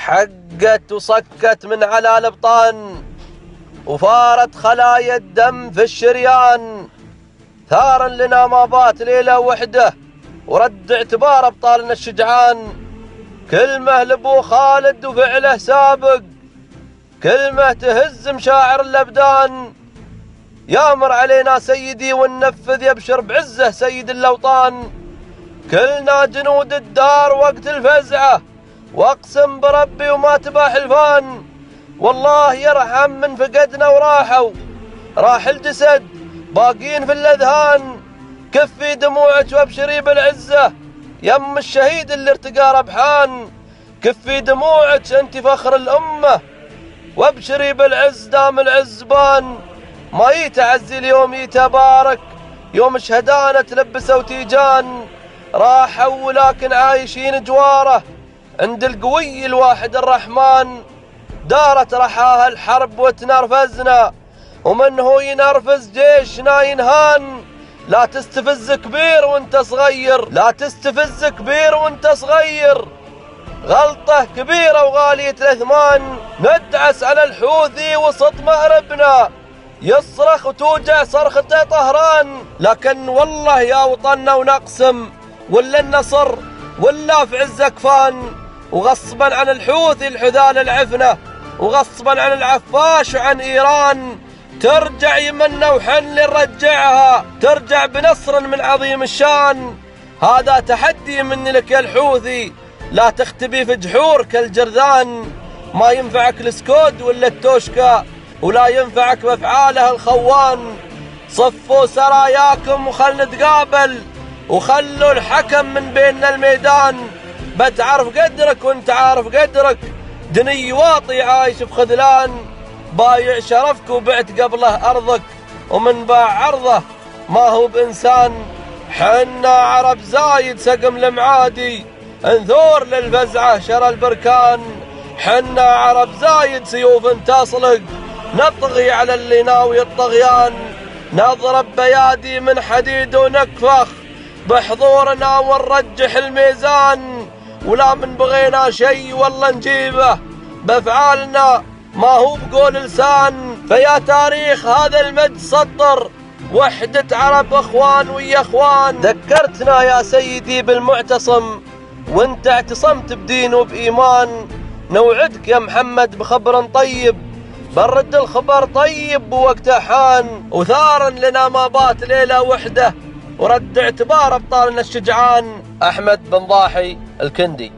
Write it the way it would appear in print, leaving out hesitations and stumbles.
حقت وصكت من على الابطان، وفارت خلايا الدم في الشريان. ثارا لنا ما بات ليلة وحدة، ورد اعتبار ابطالنا الشجعان. كلمة لابو خالد وفعله سابق، كلمة تهز مشاعر الابدان. يامر علينا سيدي وننفذ، يبشر بعزه سيد الاوطان. كلنا جنود الدار وقت الفزعة، واقسم بربي وما تبا حلفان. والله يرحم من فقدنا وراحوا، راح الجسد باقين في الاذهان. كفي دموعك وابشري بالعزة، يم الشهيد اللي ارتقى ربحان. كفي دموعك انت فخر الامة، وابشري بالعز دام العز بان. ما يتعزي اليوم يتبارك، يوم شهدانا تلبسوا وتيجان. راحوا ولكن عايشين جواره، عند القوي الواحد الرحمن. دارت رحاها الحرب وتنرفزنا، ومن هو ينرفز جيشنا ينهان. لا تستفز كبير وانت صغير، لا تستفز كبير وانت صغير. غلطة كبيرة وغالية الأثمان، ندعس على الحوثي وسط مأربنا. يصرخ وتوجع صرخته طهران، لكن والله يا وطننا ونقسم، ولا النصر ولا في عز أكفان. وغصبا عن الحوثي الحذال العفنة، وغصبا عن العفاش وعن إيران. ترجع يمنا وحن نرجعها، ترجع بنصر من عظيم الشان. هذا تحدي مني لك يا الحوثي، لا تختبي في جحورك الجرذان. ما ينفعك السكود ولا التوشكا، ولا ينفعك بافعاله الخوان. صفوا سراياكم وخل نتقابل، وخلوا الحكم من بيننا الميدان. بتعرف قدرك وانت عارف قدرك، دني واطي عايش في خذلان. بايع شرفك وبعت قبله أرضك، ومن باع عرضه ما هو بإنسان. حنا عرب زايد سقم المعادي، انثور للفزعة شرى البركان. حنا عرب زايد سيوف تصلق، نطغي على اللي ناوي الطغيان. نضرب بيادي من حديد ونكفخ بحضورنا ونرجح الميزان. ولا من بغينا شي والله نجيبه بافعالنا، ما هو بقول لسان. فيا تاريخ هذا المجد سطر، وحدة عرب اخوان ويا اخوان. ذكرتنا يا سيدي بالمعتصم، وانت اعتصمت بدين وبإيمان. نوعدك يا محمد بخبر طيب، برد الخبر طيب بوقته حان. وثارا لنا ما بات ليلة وحدة، ورد اعتبار ابطالنا الشجعان. احمد بن ضاحي الكندي.